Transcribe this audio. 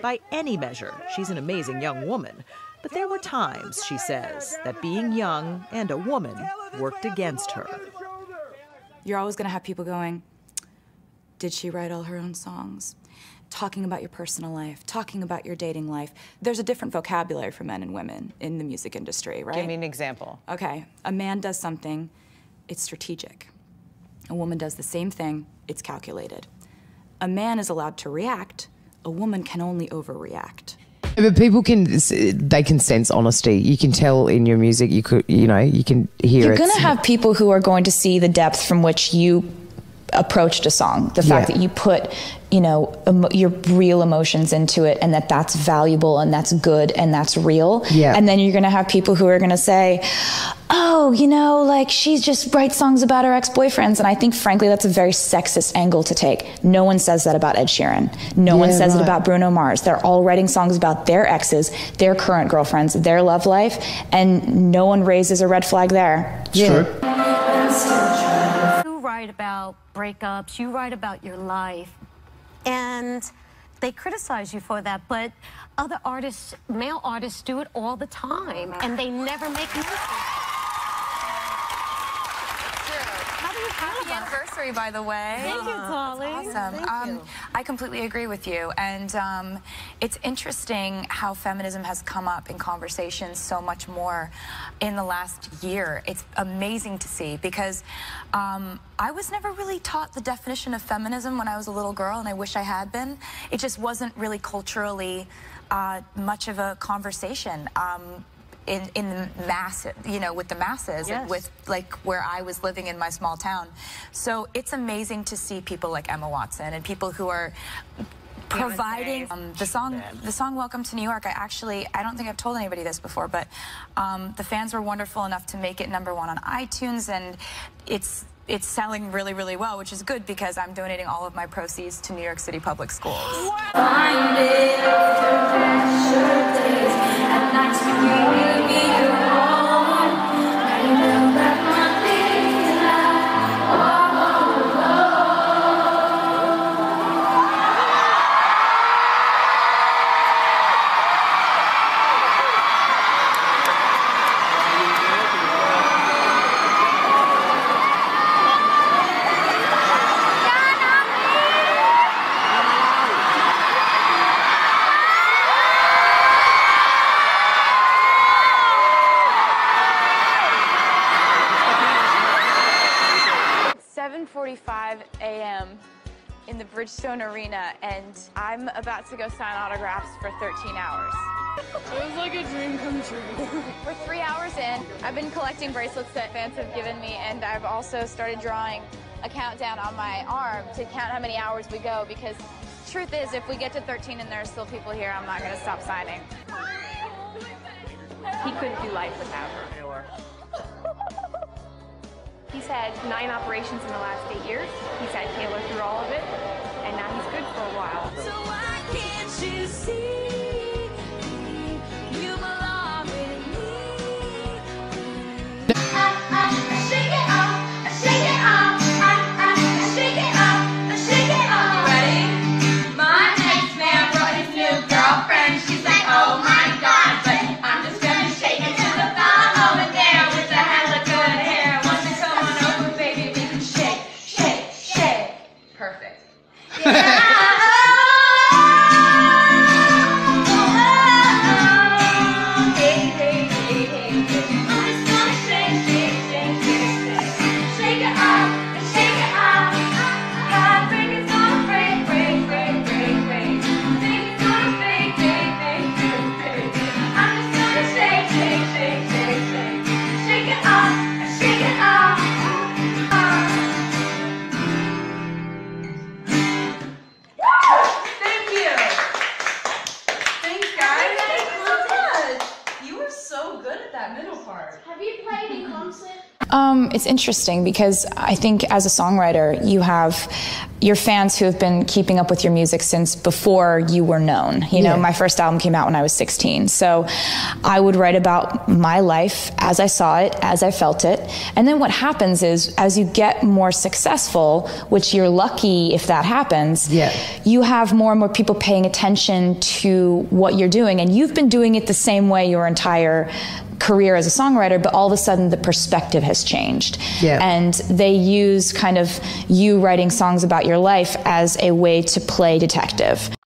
By any measure, she's an amazing young woman. But there were times, she says, that being young and a woman worked against her. You're always going to have people going, did she write all her own songs? Talking about your personal life, talking about your dating life. There's a different vocabulary for men and women in the music industry, right? Give me an example. Okay, a man does something, it's strategic. A woman does the same thing, it's calculated. A man is allowed to react, a woman can only overreact. But people they can sense honesty. You can tell in your music, you can hear You're it. going to have people who are going to see the depth from which you approached a song, the fact that you put, your real emotions into it, and that's valuable and that's good and that's real. Yeah. And then you're going to have people who are going to say, oh, she just writes songs about her ex-boyfriends. And I think, frankly, that's a very sexist angle to take. No one says that about Ed Sheeran. No one says it about Bruno Mars. They're all writing songs about their exes, their current girlfriends, their love life, and no one raises a red flag there. It's true. You write about breakups, you write about your life, and they criticize you for that, but other artists, male artists, do it all the time, and they never make music. Happy anniversary, by the way. Thank you, darling. Awesome. Thank you. I completely agree with you. And it's interesting how feminism has come up in conversations so much more in the last year. It's amazing to see because I was never really taught the definition of feminism when I was a little girl, and I wish I had been. It just wasn't really culturally much of a conversation. In the mass, with the masses, yes. With where I was living in my small town. So it's amazing to see people like Emma Watson and people who are providing the song Welcome to New York. I don't think I've told anybody this before, but the fans were wonderful enough to make it #1 on iTunes, and it's selling really, really well, which is good because I'm donating all of my proceeds to New York City Public Schools. It's 7:45 a.m. in the Bridgestone Arena, and I'm about to go sign autographs for 13 hours. It was like a dream come true. We're 3 hours in. I've been collecting bracelets that fans have given me, and I've also started drawing a countdown on my arm to count how many hours we go, because the truth is, if we get to 13 and there are still people here, I'm not going to stop signing. He couldn't do life without her. He's had 9 operations in the last 8 years. He's had Taylor through all of it, and now he's good for a while. So why can't you see you belong with me? Shake it off, shake it off, shake it off, shake it off. Ready? My next man brought his new girlfriend. She's like, oh my God, but I'm just gonna shake it to the thought over there with the hella good hair. Want to come on over, baby? We can shake, shake, shake. Perfect. Yeah. It's interesting because I think as a songwriter, you have your fans who have been keeping up with your music since before you were known. You know, my first album came out when I was 16. So I would write about my life as I saw it, as I felt it. And then what happens is, as you get more successful, which you're lucky if that happens, you have more and more people paying attention to what you're doing. And you've been doing it the same way your entire career as a songwriter, but all of a sudden the perspective has changed. And they use kind of you writing songs about your life as a way to play detective.